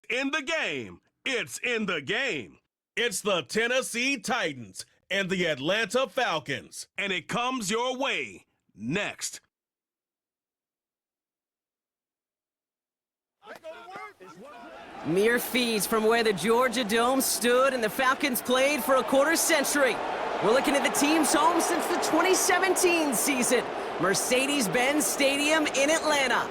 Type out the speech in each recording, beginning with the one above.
in the game. It's in the game. It's the Tennessee Titans and the Atlanta Falcons. And it comes your way next. Mere feet from where the Georgia Dome stood and the Falcons played for a quarter century. We're looking at the team's home since the 2017 season, Mercedes-Benz Stadium in Atlanta.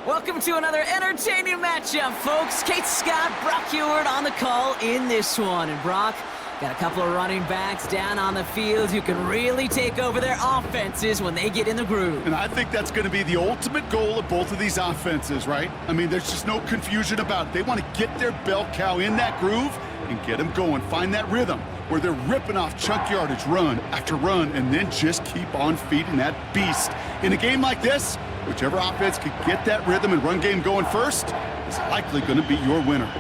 Welcome to another entertaining matchup, folks. Kate Scott, Brock Heward on the call in this one. And Brock, got a couple of running backs down on the field who can really take over their offenses when they get in the groove. And I think that's going to be the ultimate goal of both of these offenses, right? I mean, there's just no confusion about it. They want to get their bell cow in that groove and get them going. Find that rhythm where they're ripping off chunk yardage run after run and then just keep on feeding that beast. In a game like this, whichever offense can get that rhythm and run game going first is likely going to be your winner.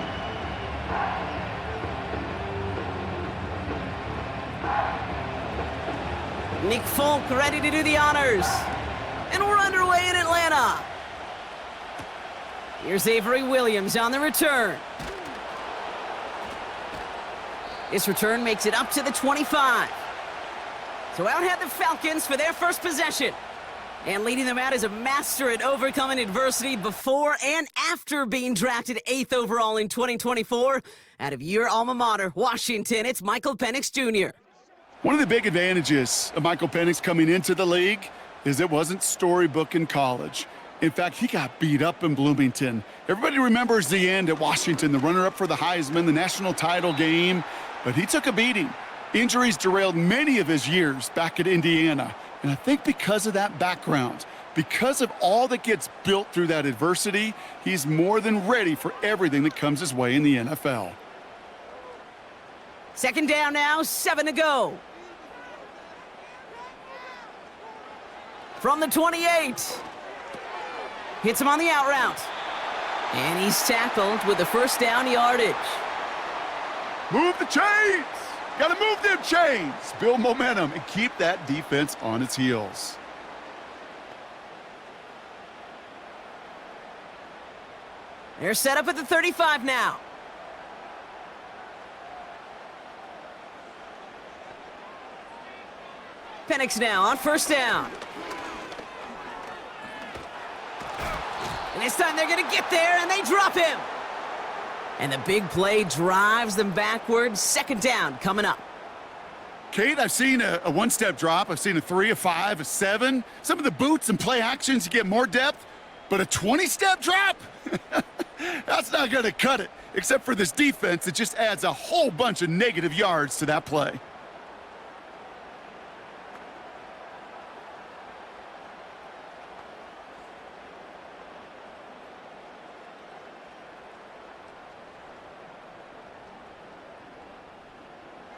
Nick Folk ready to do the honors. And we're underway in Atlanta. Here's Avery Williams on the return. This return makes it up to the 25. So out head the Falcons for their first possession. And leading them out is a master at overcoming adversity before and after being drafted 8th overall in 2024. Out of your alma mater, Washington, it's Michael Penix Jr. One of the big advantages of Michael Penix coming into the league is it wasn't storybook in college. In fact, he got beat up in Bloomington. Everybody remembers the end at Washington, the runner-up for the Heisman, the national title game, but he took a beating. Injuries derailed many of his years back at Indiana. And I think because of that background, because of all that gets built through that adversity, he's more than ready for everything that comes his way in the NFL. Second down now, 7 to go. From the 28. Hits him on the out route. And he's tackled with the first down yardage. Move the chains! Gotta move them chains! Build momentum and keep that defense on its heels. They're set up at the 35 now. Penix now on first down. And this time they're going to get there, and they drop him. And the big play drives them backwards. Second down coming up. Kate, I've seen a one-step drop. I've seen a 3, a 5, a 7. Some of the boots and play actions, you get more depth. But a 20-step drop? That's not going to cut it. Except for this defense, it just adds a whole bunch of negative yards to that play.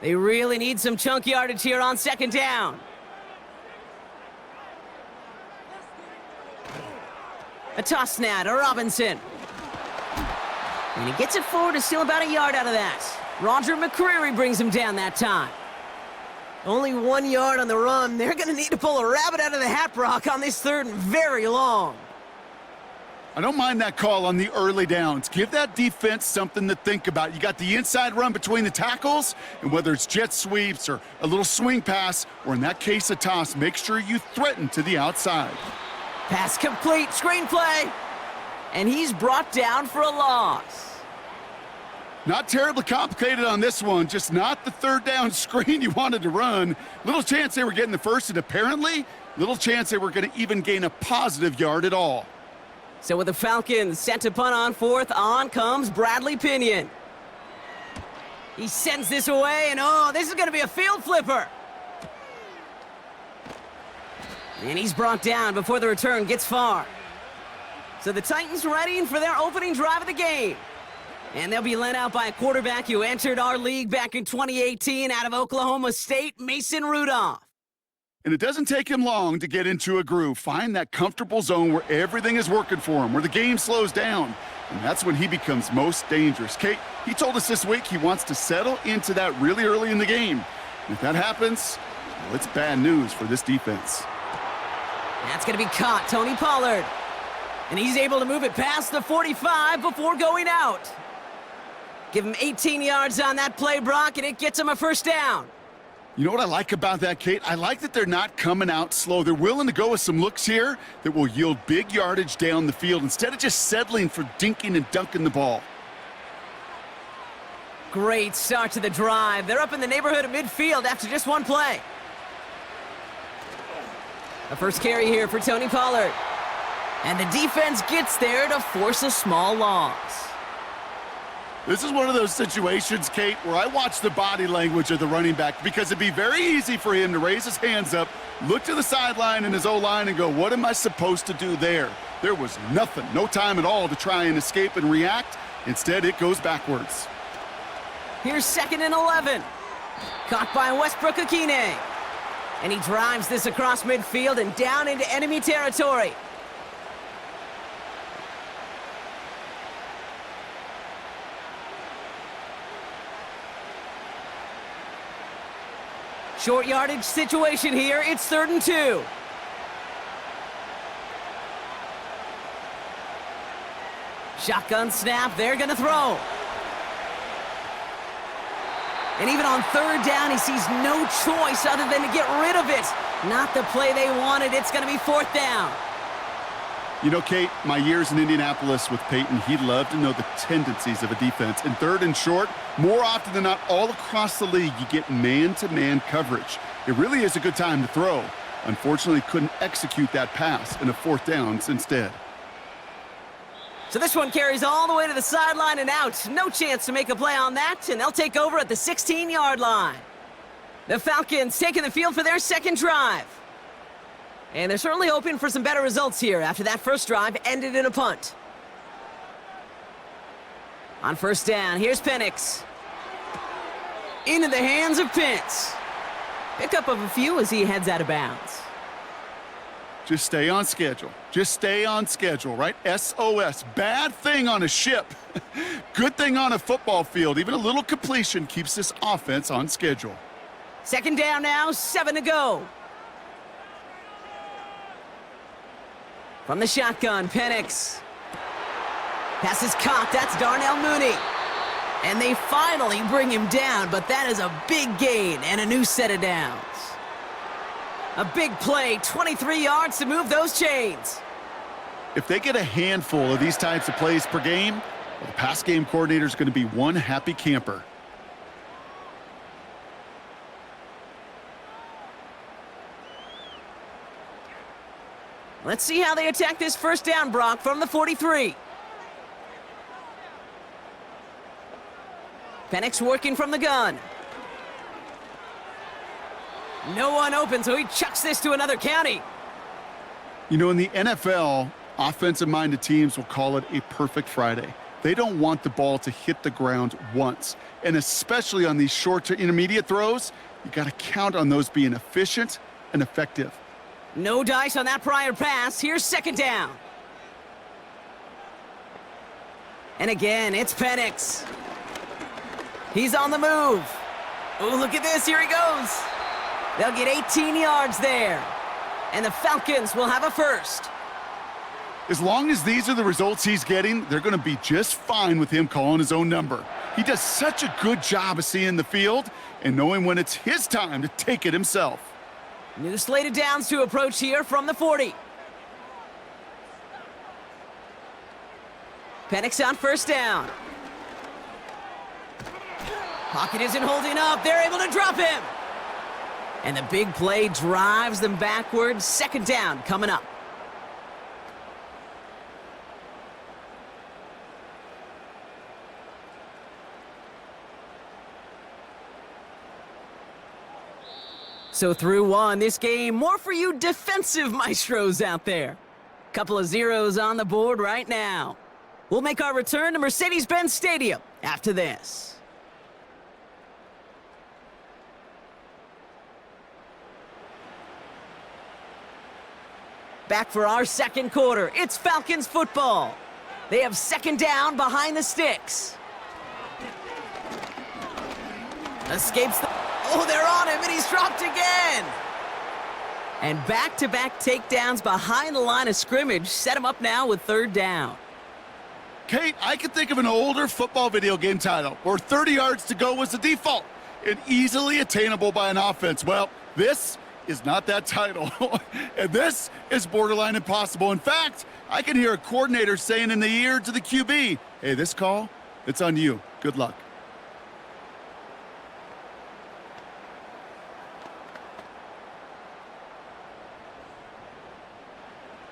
They really need some chunk yardage here on second down. A toss now to Robinson. And he gets it forward to steal about a yard out of that. Roger McCreary brings him down that time. Only 1 yard on the run. They're going to need to pull a rabbit out of the hat, Brock, on this third and very long. I don't mind that call on the early downs. Give that defense something to think about. You got the inside run between the tackles, and whether it's jet sweeps or a little swing pass, or in that case a toss, make sure you threaten to the outside. Pass complete, screenplay, and he's brought down for a loss. Not terribly complicated on this one, just not the third down screen you wanted to run. Little chance they were getting the first, and apparently, little chance they were going to even gain a positive yard at all. So with the Falcons set to punt on fourth, on comes Bradley Pinion. He sends this away, and oh, this is going to be a field flipper. And he's brought down before the return gets far. So the Titans readying for their opening drive of the game. And they'll be led out by a quarterback who entered our league back in 2018 out of Oklahoma State, Mason Rudolph. And it doesn't take him long to get into a groove. Find that comfortable zone where everything is working for him, where the game slows down. And that's when he becomes most dangerous. Kate, he told us this week he wants to settle into that really early in the game. And if that happens, well, it's bad news for this defense. That's going to be caught, Tony Pollard. And he's able to move it past the 45 before going out. Give him 18 yards on that play, Brock, and it gets him a first down. You know what I like about that, Kate? I like that they're not coming out slow. They're willing to go with some looks here that will yield big yardage down the field instead of just settling for dinking and dunking the ball. Great start to the drive. They're up in the neighborhood of midfield after just one play. A first carry here for Tony Pollard. And the defense gets there to force a small loss. This is one of those situations, Kate, where I watch the body language of the running back because it'd be very easy for him to raise his hands up, look to the sideline in his O-line and go, what am I supposed to do there? There was nothing, no time at all to try and escape and react. Instead, it goes backwards. Here's 2nd and 11. Caught by Westbrook Akine. And he drives this across midfield and down into enemy territory. Short yardage situation here. It's 3rd and 2. Shotgun snap. They're going to throw. And even on 3rd down, he sees no choice other than to get rid of it. Not the play they wanted. It's going to be 4th down. You know, Kate, my years in Indianapolis with Peyton, he loved to know the tendencies of a defense. In 3rd and short, more often than not, all across the league, you get man-to-man coverage. It really is a good time to throw. Unfortunately, couldn't execute that pass in a 4th down instead. So this one carries all the way to the sideline and out. No chance to make a play on that, and they'll take over at the 16-yard line. The Falcons taking the field for their 2nd drive. And they're certainly hoping for some better results here after that first drive ended in a punt. On 1st down, here's Penix. Into the hands of Pitts. Pickup of a few as he heads out of bounds. Just stay on schedule. Just stay on schedule, right? SOS. Bad thing on a ship. Good thing on a football field. Even a little completion keeps this offense on schedule. 2nd down now, 7 to go. From the shotgun, Penix. Pass is caught. That's Darnell Mooney. And they finally bring him down, but that is a big gain and a new set of downs. A big play, 23 yards to move those chains. If they get a handful of these types of plays per game, well, the pass game coordinator is going to be one happy camper. Let's see how they attack this 1st down, Brock, from the 43. Penix working from the gun. No one open, so he chucks this to another county. You know, in the NFL, offensive-minded teams will call it a perfect Friday. They don't want the ball to hit the ground once. And especially on these short to intermediate throws, you got to count on those being efficient and effective. No dice on that prior pass. Here's 2nd down. And again, it's Penix. He's on the move. Oh, look at this. Here he goes. They'll get 18 yards there. And the Falcons will have a first. As long as these are the results he's getting, they're going to be just fine with him calling his own number. He does such a good job of seeing the field and knowing when it's his time to take it himself. New slate of downs to approach here from the 40. Penix on 1st down. Pocket isn't holding up. They're able to drop him. And the big play drives them backwards. 2nd down coming up. So through one, this game, more for you defensive maestros out there. Couple of zeros on the board right now. We'll make our return to Mercedes-Benz Stadium after this. Back for our 2nd quarter. It's Falcons football. They have 2nd down behind the sticks. Escapes the... Oh, they're on him, and he's dropped again. And back-to-back takedowns behind the line of scrimmage set him up now with 3rd down. Kate, I can think of an older football video game title where 30 yards to go was the default and easily attainable by an offense. Well, this is not that title. And this is borderline impossible. In fact, I can hear a coordinator saying in the ear to the QB, hey, this call, it's on you. Good luck.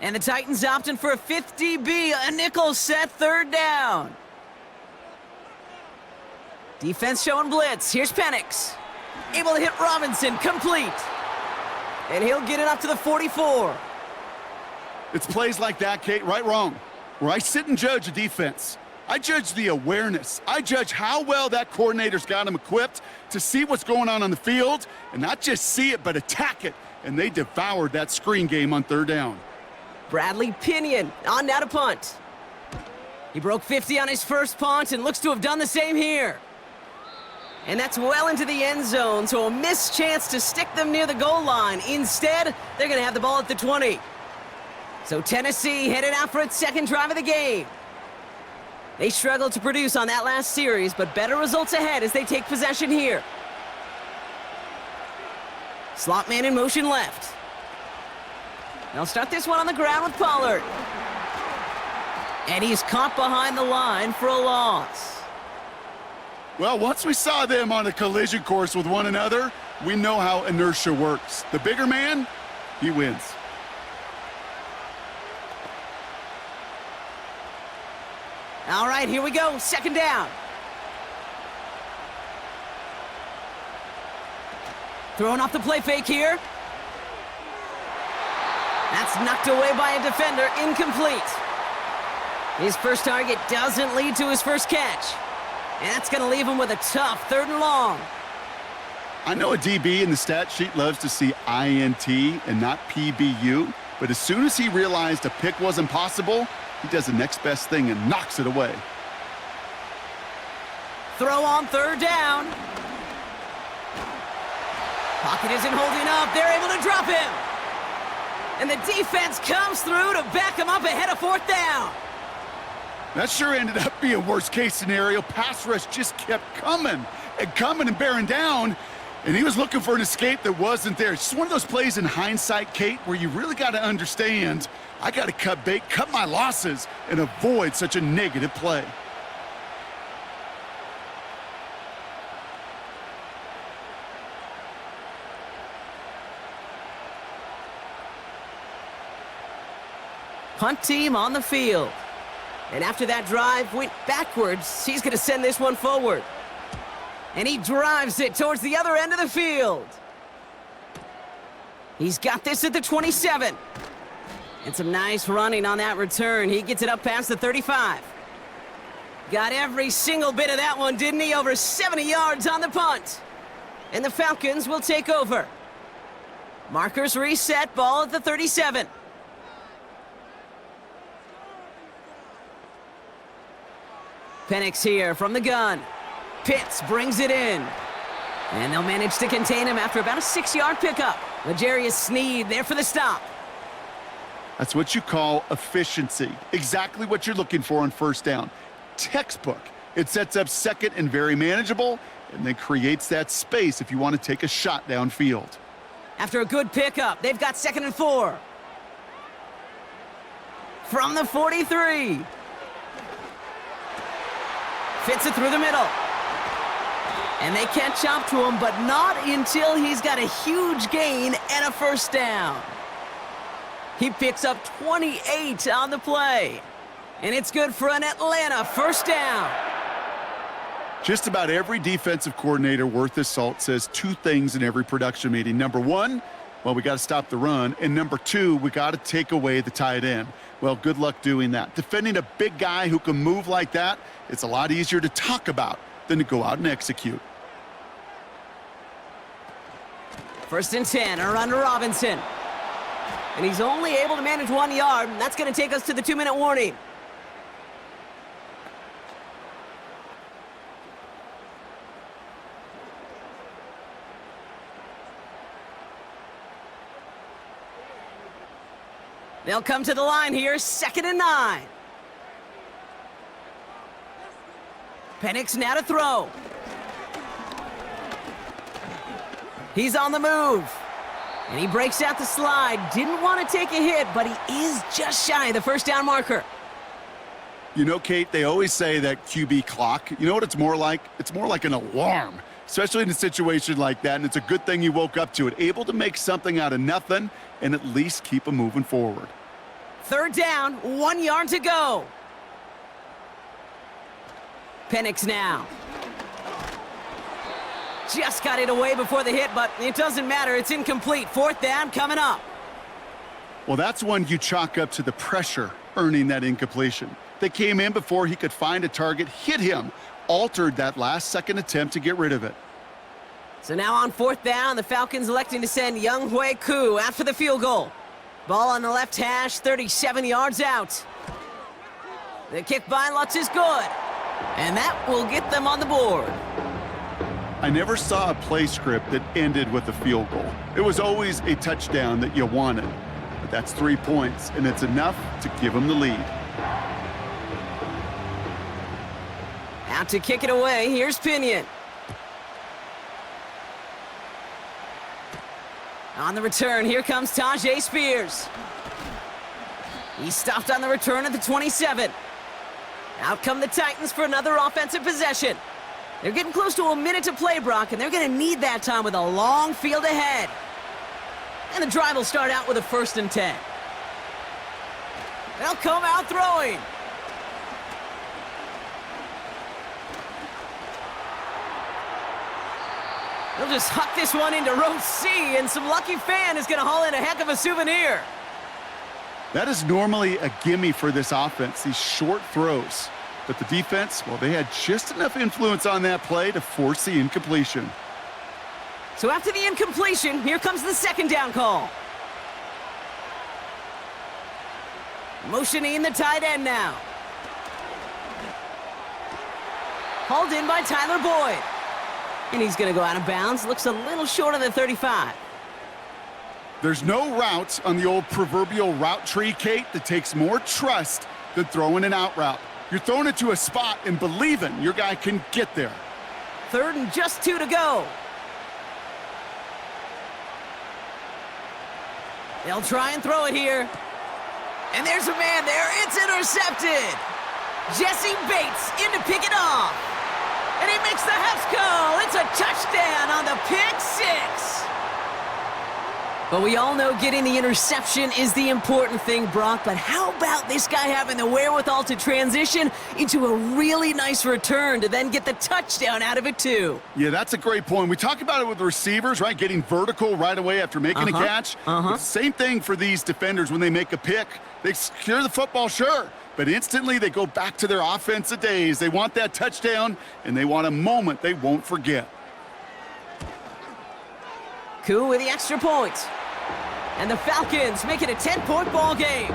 And the Titans opting for a 50B, a nickel set, third down. Defense showing blitz. Here's Penix. Able to hit Robinson, complete. And he'll get it up to the 44. It's plays like that, Kate, right, wrong, where I sit and judge a defense. I judge the awareness. I judge how well that coordinator's got him equipped to see what's going on the field, and not just see it, but attack it. And they devoured that screen game on third down. Bradley Pinion on now to punt. He broke 50 on his first punt and looks to have done the same here. And that's well into the end zone, so a missed chance to stick them near the goal line. Instead, they're going to have the ball at the 20. So Tennessee headed out for its second drive of the game. They struggled to produce on that last series, but better results ahead as they take possession here. Slot man in motion left. They'll start this one on the ground with Pollard. And he's caught behind the line for a loss. Well, once we saw them on a collision course with one another, we know how inertia works. The bigger man, he wins. All right, here we go. Second down. Throwing off the play fake here. That's knocked away by a defender, incomplete. His first target doesn't lead to his first catch. And that's going to leave him with a tough third and long. I know a DB in the stat sheet loves to see INT and not PBU, but as soon as he realized a pick wasn't possible, he does the next best thing and knocks it away. Throw on third down. Pocket isn't holding up. They're able to drop him. And the defense comes through to back him up ahead of fourth down. That sure ended up being worst-case scenario. Pass rush just kept coming and bearing down, and he was looking for an escape that wasn't there. It's just one of those plays in hindsight, Kate, where you really got to understand, I got to cut bait, cut my losses, and avoid such a negative play. Punt team on the field. And after that drive went backwards, he's going to send this one forward. And he drives it towards the other end of the field. He's got this at the 27. And some nice running on that return. He gets it up past the 35. Got every single bit of that one, didn't he? Over 70 yards on the punt. And the Falcons will take over. Markers reset, ball at the 37. Penix here from the gun. Pitts brings it in. And they'll manage to contain him after about a 6-yard pickup. L'Jarius Sneed there for the stop. That's what you call efficiency. Exactly what you're looking for on first down. Textbook. It sets up second and very manageable, and then creates that space if you want to take a shot downfield. After a good pickup, they've got 2nd and 4. From the 43. Fits it through the middle. And they catch up to him, but not until he's got a huge gain and a first down. He picks up 28 on the play. And it's good for an Atlanta first down. Just about every defensive coordinator worth his salt says two things in every production meeting. Number one, well, we got to stop the run. And number two, we got to take away the tight end. Well, good luck doing that. Defending a big guy who can move like that, it's a lot easier to talk about than to go out and execute. 1st and 10, a run to Robinson. And he's only able to manage 1 yard, and that's going to take us to the 2-minute warning. They'll come to the line here, 2nd and 9. Penix now to throw. He's on the move. And he breaks out the slide. Didn't want to take a hit, but he is just shy of the first down marker. You know, Kate, they always say that QB clock, you know what it's more like? It's more like an alarm, especially in a situation like that, and it's a good thing you woke up to it, able to make something out of nothing and at least keep them moving forward. Third down, 1 yard to go. Penix now. Just got it away before the hit, but it doesn't matter. It's incomplete. Fourth down coming up. Well, that's one you chalk up to the pressure earning that incompletion. They came in before he could find a target, hit him, altered that last-second attempt to get rid of it. So now on fourth down, the Falcons electing to send Younghoe Koo after the field goal. Ball on the left hash, 37 yards out. The kick by Lutz is good, and that will get them on the board. I never saw a play script that ended with a field goal. It was always a touchdown that you wanted. But that's 3 points, and it's enough to give them the lead. Out to kick it away, here's Pinion. On the return, here comes Tajay Spears. He's stopped on the return at the 27. Out come the Titans for another offensive possession. They're getting close to a minute to play, Brock, and they're going to need that time with a long field ahead. And the drive will start out with a 1st and 10. They'll come out throwing. They'll just huck this one into row C, and some lucky fan is going to haul in a heck of a souvenir. That is normally a gimme for this offense, these short throws. But the defense, well, they had just enough influence on that play to force the incompletion. So after the incompletion, here comes the 2nd down call. Motioning the tight end now. Hauled in by Tyler Boyd. And he's going to go out of bounds. Looks a little short of the 35. There's no route on the old proverbial route tree, Kate, that takes more trust than throwing an out route. You're throwing it to a spot and believing your guy can get there. 3rd and just 2 to go. They'll try and throw it here. And there's a man there. It's intercepted. Jesse Bates in to pick it off. And he makes the Hefs go. It's a touchdown on the pick 6. But we all know getting the interception is the important thing, Brock. But how about this guy having the wherewithal to transition into a really nice return to then get the touchdown out of it, too? Yeah, that's a great point. We talk about it with receivers, right? Getting vertical right away after making a catch. It's the same thing for these defenders when they make a pick. They secure the football, sure. But instantly they go back to their offensive days. They want that touchdown, and they want a moment they won't forget. Koo with the extra point. And the Falcons make it a 10-point ball game.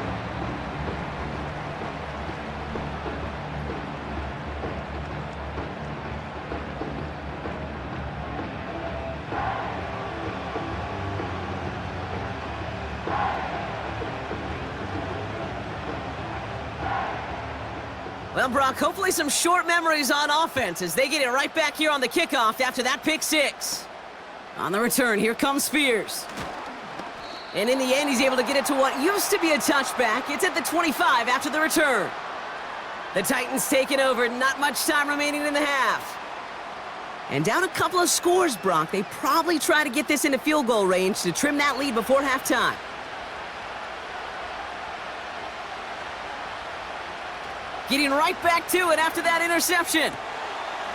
Well, Brock, hopefully some short memories on offense as they get it right back here on the kickoff after that pick 6. On the return, here comes Spears. And in the end, he's able to get it to what used to be a touchback. It's at the 25 after the return. The Titans taking over, not much time remaining in the half. And down a couple of scores, Brock. They probably try to get this into field goal range to trim that lead before halftime. Getting right back to it after that interception.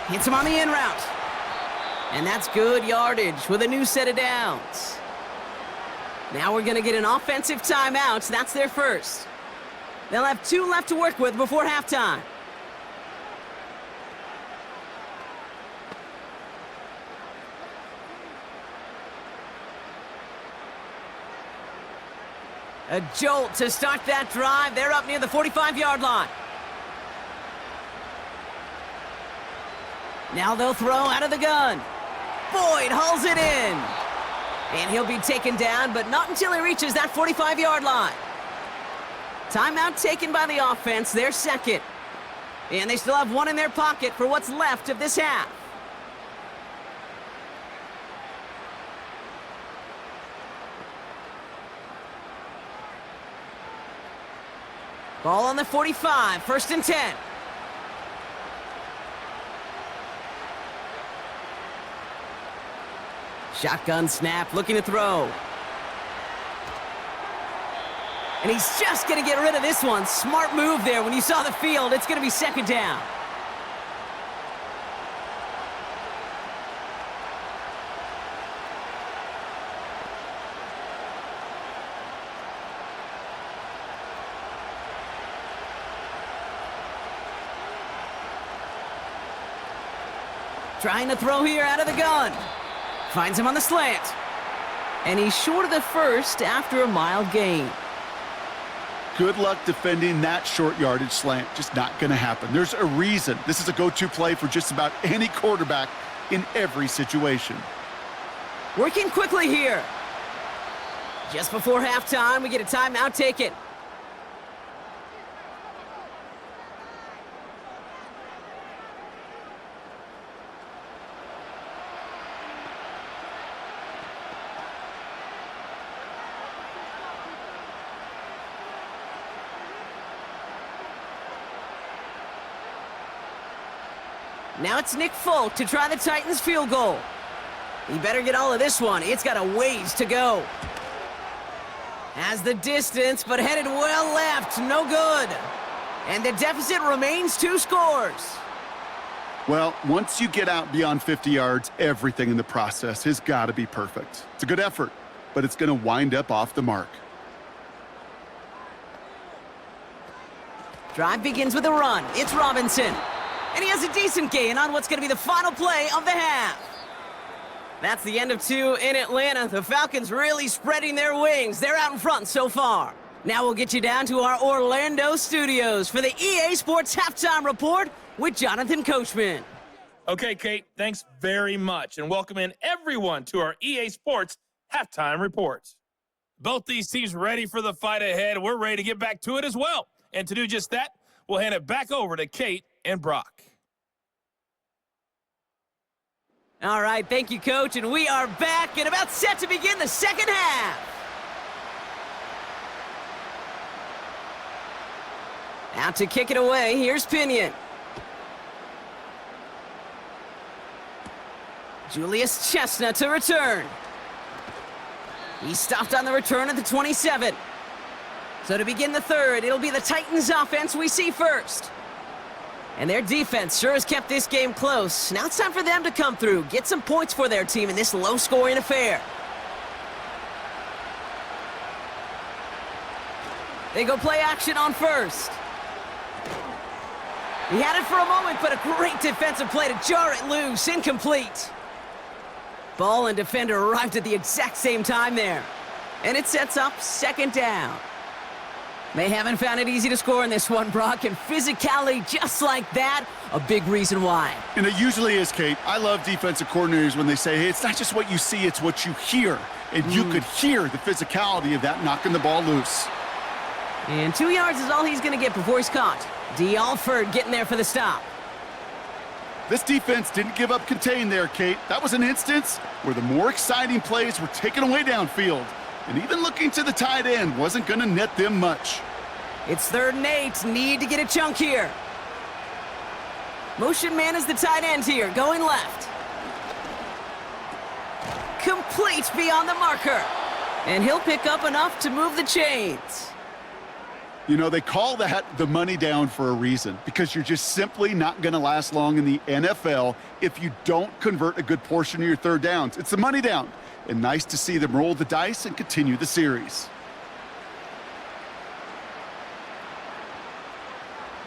Hits him on the in route. And that's good yardage with a new set of downs. Now we're going to get an offensive timeout. That's their first. They'll have 2 left to work with before halftime. A jolt to start that drive. They're up near the 45-yard line. Now they'll throw out of the gun. Boyd hauls it in. And he'll be taken down, but not until he reaches that 45-yard line. Timeout taken by the offense, their second. And they still have one in their pocket for what's left of this half. Ball on the 45, 1st and 10. Shotgun snap, looking to throw. And he's just going to get rid of this one. Smart move there. When you saw the field, it's going to be 2nd down. Trying to throw here out of the gun. Finds him on the slant. And he's short of the first after a mild gain. Good luck defending that short yardage slant. Just not going to happen. There's a reason this is a go-to play for just about any quarterback in every situation. Working quickly here. Just before halftime, we get a timeout taken. Now it's Nick Folk to try the Titans field goal. He better get all of this one. It's got a ways to go. Has the distance, but headed well left. No good. And the deficit remains 2 scores. Well, once you get out beyond 50 yards, everything in the process has got to be perfect. It's a good effort, but it's going to wind up off the mark. Drive begins with a run. It's Robinson. And he has a decent gain on what's going to be the final play of the half. That's the end of 2 in Atlanta. The Falcons really spreading their wings. They're out in front so far. Now we'll get you down to our Orlando studios for the EA Sports Halftime Report with Jonathan Coachman. Okay, Kate, thanks very much. And welcome in everyone to our EA Sports Halftime Reports. Both these teams ready for the fight ahead. We're ready to get back to it as well. And to do just that, we'll hand it back over to Kate and Brock. All right, thank you, Coach, and we are back and about set to begin the second half. Out to kick it away, here's Pinion. Julius Chestnut to return. He stopped on the return at the 27. So to begin the third, it'll be the Titans offense we see first. And their defense sure has kept this game close. Now it's time for them to come through, get some points for their team in this low-scoring affair. They go play action on first. He had it for a moment, but a great defensive play to jar it loose. Incomplete. Ball and defender arrived at the exact same time there. And it sets up 2nd down. They haven't found it easy to score in this one, Brock, and physicality just like that, a big reason why. And it usually is, Kate. I love defensive coordinators when they say, hey, it's not just what you see, it's what you hear. And you could hear the physicality of that knocking the ball loose. And 2 yards is all he's going to get before he's caught. D. Alford getting there for the stop. This defense didn't give up contain there, Kate. That was an instance where the more exciting plays were taken away downfield. And even looking to the tight end wasn't going to net them much. It's 3rd and 8. Need to get a chunk here. Motion man is the tight end here, going left. Complete beyond the marker. And he'll pick up enough to move the chains. You know, they call that the money down for a reason, because you're just simply not going to last long in the NFL if you don't convert a good portion of your 3rd downs. It's the money down. And nice to see them roll the dice and continue the series.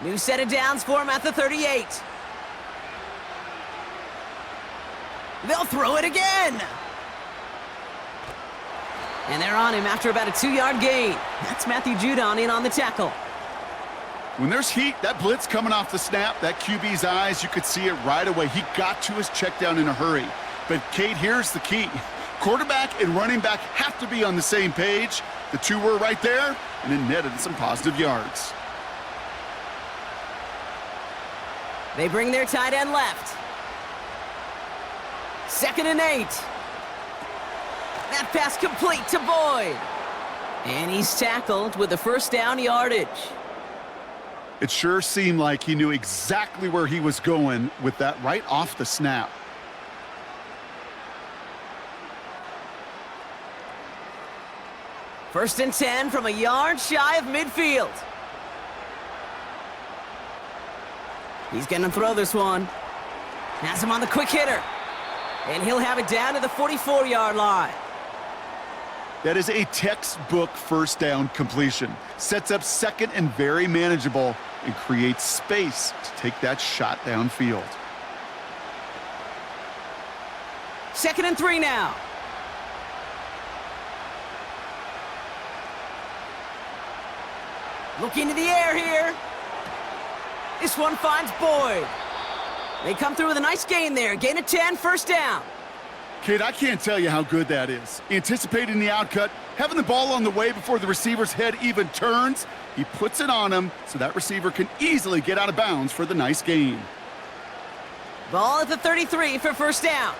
New set of downs for him at the 38. They'll throw it again. And they're on him after about a 2-yard gain. That's Matthew Judon in on the tackle. When there's heat, that blitz coming off the snap, that QB's eyes, you could see it right away. He got to his check down in a hurry. But, Kate, here's the key. Quarterback and running back have to be on the same page. The two were right there, and it netted some positive yards. They bring their tight end left. 2nd and 8. That pass complete to Boyd. And he's tackled with the first down yardage. It sure seemed like he knew exactly where he was going with that right off the snap. First and 10 from a yard shy of midfield. He's going to throw this one. Has him on the quick hitter. And he'll have it down to the 44-yard line. That is a textbook first down completion. Sets up second and very manageable and creates space to take that shot downfield. 2nd and 3 now. Looking to the air here. This one finds Boyd. They come through with a nice gain there. Gain of 10, first down. Kid, I can't tell you how good that is. Anticipating the outcut, having the ball on the way before the receiver's head even turns, he puts it on him so that receiver can easily get out of bounds for the nice gain. Ball at the 33 for first down.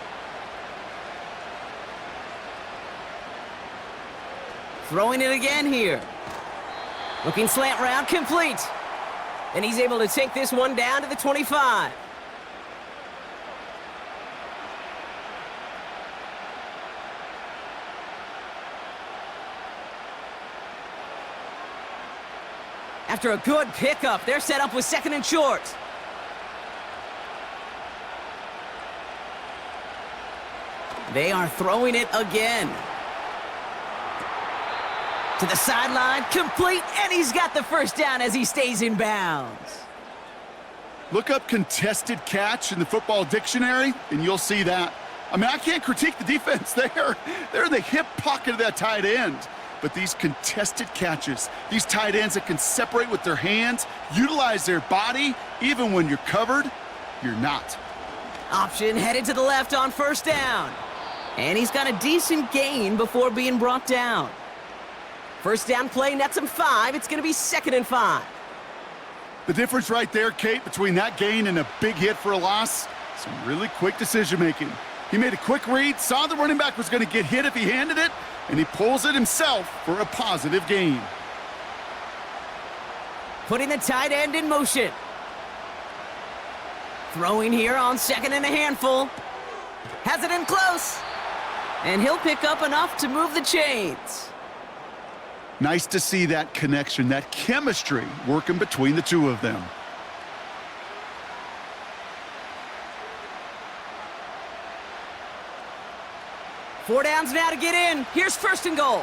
Throwing it again here. Looking slant route, complete. And he's able to take this one down to the 25. After a good pickup, they're set up with 2nd and short. They are throwing it again. To the sideline, complete, and he's got the first down as he stays in bounds. Look up contested catch in the football dictionary, and you'll see that. I mean, I can't critique the defense there. They're in the hip pocket of that tight end. But these contested catches, these tight ends that can separate with their hands, utilize their body, even when you're covered, you're not. Option headed to the left on first down. And he's got a decent gain before being brought down. First down play nets him 5. It's going to be 2nd and 5. The difference right there, Kate, between that gain and a big hit for a loss, some really quick decision-making. He made a quick read, saw the running back was going to get hit if he handed it, and he pulls it himself for a positive gain. Putting the tight end in motion. Throwing here on 2nd and a handful. Has it in close. And he'll pick up enough to move the chains. Nice to see that connection, that chemistry working between the two of them. Four downs now to get in. Here's 1st and goal.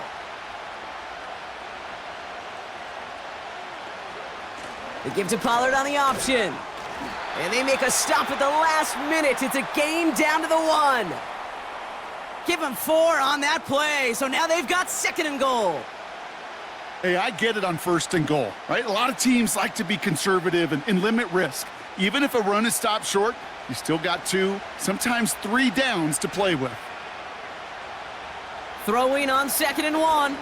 They give to Pollard on the option. And they make a stop at the last minute. It's a gain down to the 1. Give him 4 on that play. So now they've got 2nd and goal. Hey, I get it on 1st and goal, right? A lot of teams like to be conservative and limit risk. Even if a run is stopped short, you still got 2, sometimes 3 downs to play with. Throwing on 2nd and 1.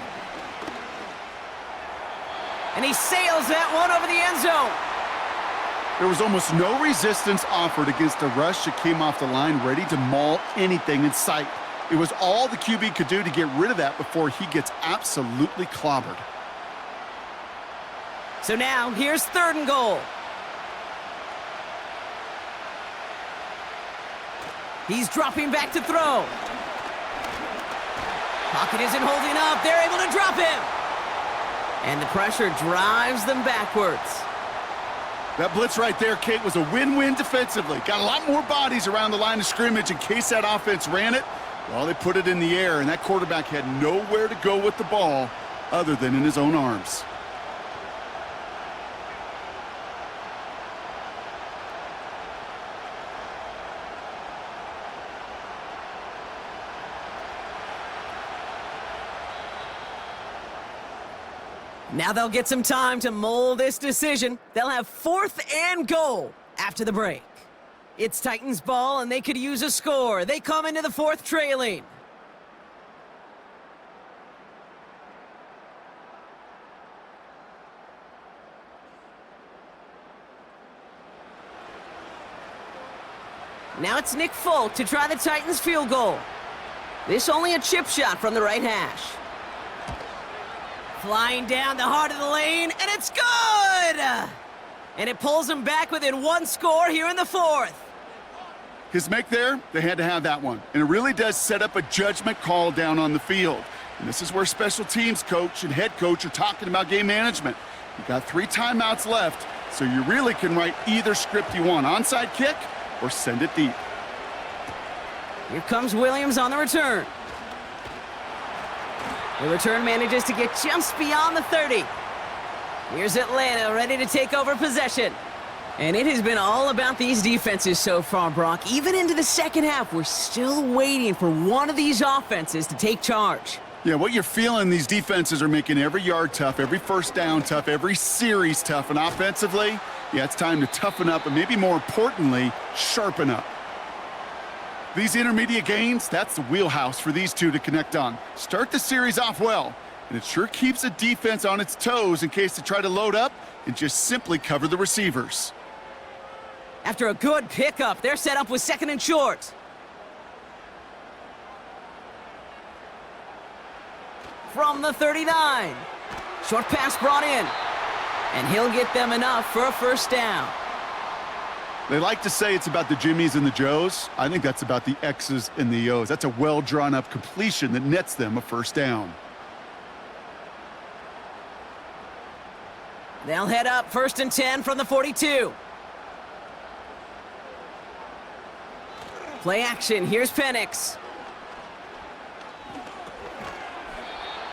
And he sails that one over the end zone. There was almost no resistance offered against a rush that came off the line ready to maul anything in sight. It was all the QB could do to get rid of that before he gets absolutely clobbered. So now, here's 3rd and goal. He's dropping back to throw. Pocket isn't holding up. They're able to drop him. And the pressure drives them backwards. That blitz right there, Kate, was a win-win defensively. Got a lot more bodies around the line of scrimmage in case that offense ran it. Well, they put it in the air, and that quarterback had nowhere to go with the ball other than in his own arms. Now they'll get some time to mold this decision. They'll have 4th and goal after the break. It's Titans ball, and they could use a score. They come into the 4th trailing. Now it's Nick Folk to try the Titans field goal. This only a chip shot from the right hash. Flying down the heart of the lane, and it's good! And it pulls them back within one score here in the fourth. His make there, they had to have that one. And it really does set up a judgment call down on the field. And this is where special teams coach and head coach are talking about game management. You've got 3 timeouts left, so you really can write either script you want. Onside kick or send it deep. Here comes Williams on the return. The return manages to get just beyond the 30. Here's Atlanta ready to take over possession. And it has been all about these defenses so far, Brock. Even into the second half, we're still waiting for one of these offenses to take charge. Yeah, what you're feeling, these defenses are making every yard tough, every first down tough, every series tough. And offensively, yeah, it's time to toughen up and maybe more importantly, sharpen up. These intermediate gains, that's the wheelhouse for these two to connect on. Start the series off well, and it sure keeps the defense on its toes in case they try to load up and just simply cover the receivers. After a good pickup, they're set up with 2nd and short. From the 39. Short pass brought in. And he'll get them enough for a first down. They like to say it's about the Jimmies and the Joes. I think that's about the X's and the O's. That's a well-drawn-up completion that nets them a first down. They'll head up 1st and 10 from the 42. Play action. Here's Penix.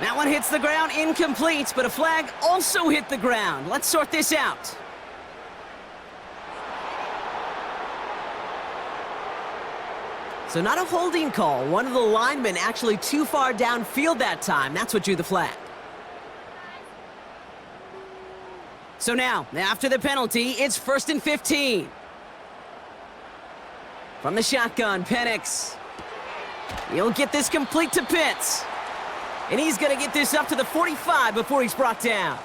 That one hits the ground, incomplete, but a flag also hit the ground. Let's sort this out. So not a holding call. One of the linemen actually too far downfield that time. That's what drew the flag. So now, after the penalty, it's 1st and 15. From the shotgun, Penix. He'll get this complete to Pitts. And he's going to get this up to the 45 before he's brought down.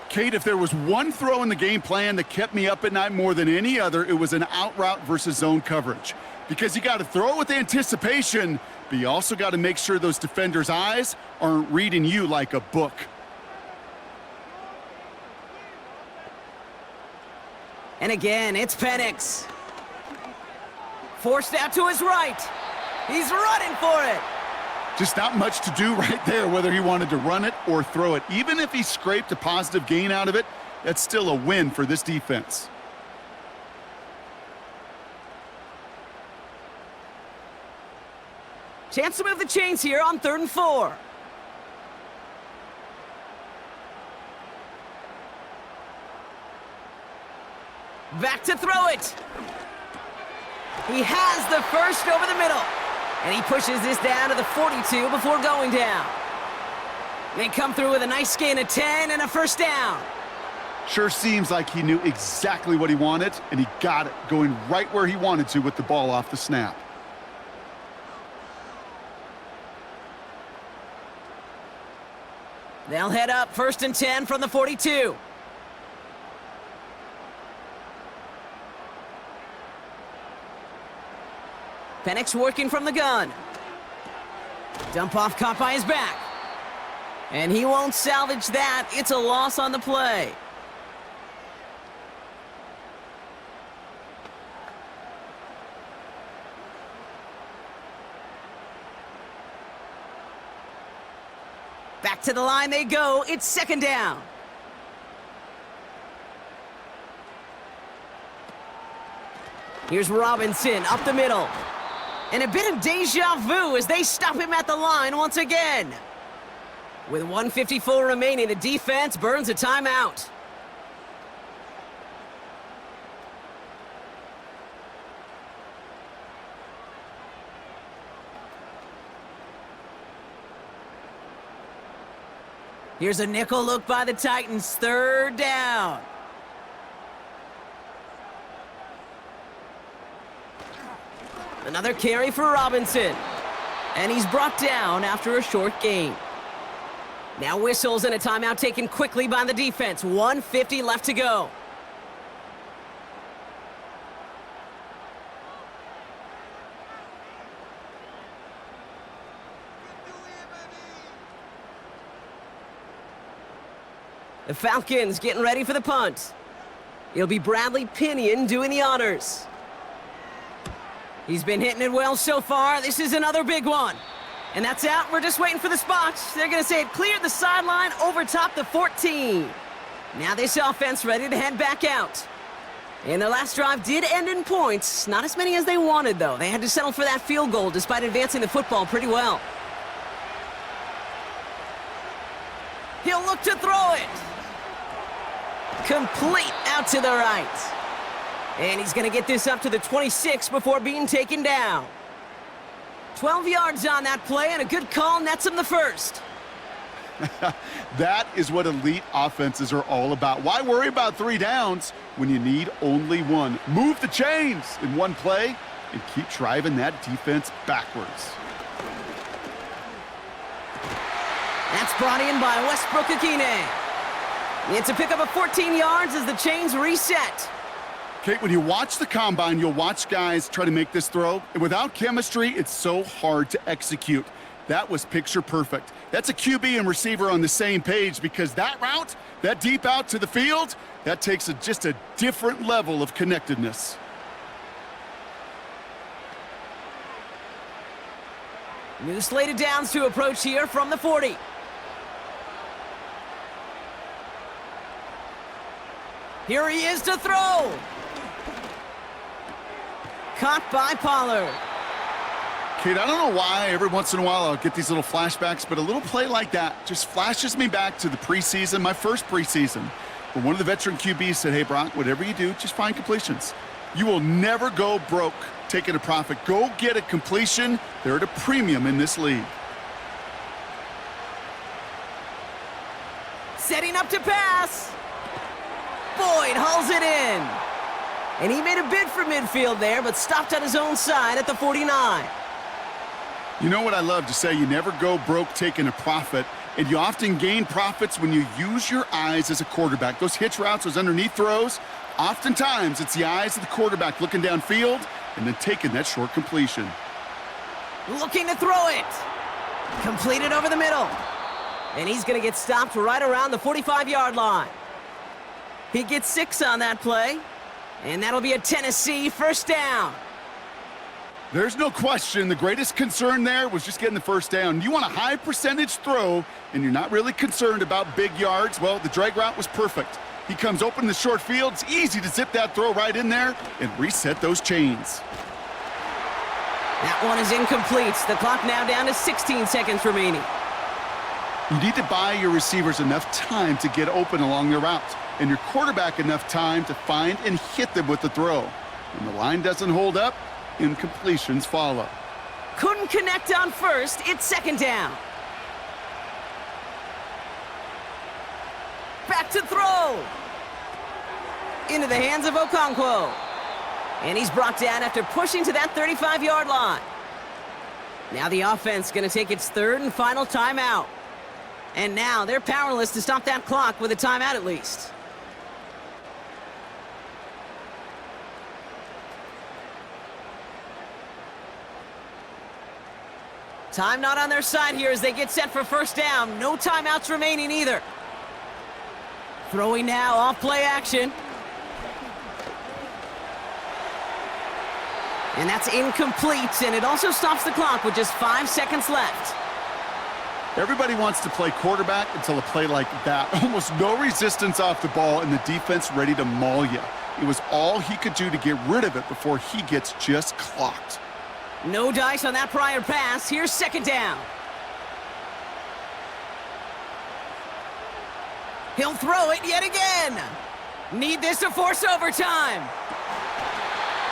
Kate, if there was one throw in the game plan that kept me up at night more than any other, it was an out route versus zone coverage. Because you got to throw it with anticipation, but you also got to make sure those defenders' eyes aren't reading you like a book. And again, it's Penix. Forced out to his right. He's running for it. Just not much to do right there, whether he wanted to run it or throw it. Even if he scraped a positive gain out of it, that's still a win for this defense. Chance to move the chains here on 3rd and 4. Back to throw it. He has the first over the middle. And he pushes this down to the 42 before going down. They come through with a nice gain of 10 and a first down. Sure seems like he knew exactly what he wanted, and he got it, going right where he wanted to with the ball off the snap. They'll head up 1st and 10 from the 42. Penix working from the gun. Dump off caught by his back. And he won't salvage that. It's a loss on the play. Back to the line they go. It's 2nd down. Here's Robinson up the middle. And a bit of deja vu as they stop him at the line once again. With 1:54 remaining, the defense burns a timeout. Here's a nickel look by the Titans, 3rd down. Another carry for Robinson. And he's brought down after a short gain. Now whistles and a timeout taken quickly by the defense. 1:50 left to go. The Falcons getting ready for the punt. It'll be Bradley Pinion doing the honors. He's been hitting it well so far. This is another big one. And that's out. We're just waiting for the spot. They're going to say it cleared the sideline over top the 14. Now this offense ready to head back out. And their last drive did end in points. Not as many as they wanted, though. They had to settle for that field goal despite advancing the football pretty well. He'll look to throw it. Complete out to the right. And he's going to get this up to the 26 before being taken down. 12 yards on that play, and a good call nets him the first. That is what elite offenses are all about. Why worry about 3 downs when you need only 1? Move the chains in one play and keep driving that defense backwards. That's brought in by Westbrook Akine. It's a pickup of 14 yards as the chains reset. Kate, when you watch the combine, you'll watch guys try to make this throw, and without chemistry, it's so hard to execute. That was picture perfect. That's a QB and receiver on the same page, because that route, that deep out to the field, that takes just a different level of connectedness. New slated downs to approach here from the 40. Here he is to throw. Caught by Pollard. Kate, I don't know why every once in a while I'll get these little flashbacks, but a little play like that just flashes me back to the preseason, my first preseason, where one of the veteran QBs said, hey, Brock, whatever you do, just find completions. You will never go broke taking a profit. Go get a completion. They're at a premium in this league. Setting up to pass. Boyd hauls it in. And he made a bid for midfield there, but stopped on his own side at the 49. You know what I love to say? You never go broke taking a profit, and you often gain profits when you use your eyes as a quarterback. Those hitch routes, those underneath throws, oftentimes it's the eyes of the quarterback looking downfield and then taking that short completion. Looking to throw it. Completed over the middle. And he's going to get stopped right around the 45-yard line. He gets 6 on that play, and that'll be a Tennessee first down. There's no question the greatest concern there was just getting the first down. You want a high percentage throw, and you're not really concerned about big yards. Well, the drag route was perfect. He comes open in the short field. It's easy to zip that throw right in there and reset those chains. That one is incomplete. The clock now down to 16 seconds remaining. You need to buy your receivers enough time to get open along their route, and your quarterback enough time to find and hit them with the throw. When the line doesn't hold up, incompletions follow. Couldn't connect on first. It's second down. Back to throw. Into the hands of Okonkwo. And he's brought down after pushing to that 35-yard line. Now the offense going to take its third and final timeout. And now they're powerless to stop that clock with a timeout at least. Time not on their side here as they get set for first down. No timeouts remaining either. Throwing now off play action. And that's incomplete, and it also stops the clock with just 5 seconds left. Everybody wants to play quarterback until a play like that. Almost no resistance off the ball and the defense ready to maul you. It was all he could do to get rid of it before he gets just clocked. No dice on that prior pass. Here's second down. He'll throw it yet again. Need this to force overtime.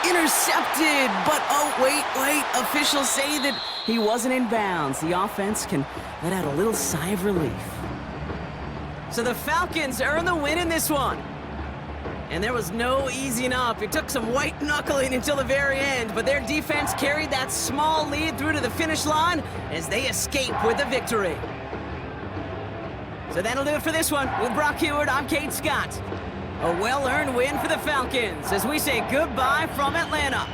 Intercepted, but oh, wait. Officials say that he wasn't in bounds. The offense can let out a little sigh of relief. So the Falcons earn the win in this one. And there was no easing up. It took some white knuckling until the very end, but their defense carried that small lead through to the finish line as they escape with the victory. So that'll do it for this one. With Brock Heward, I'm Kate Scott. A well-earned win for the Falcons as we say goodbye from Atlanta.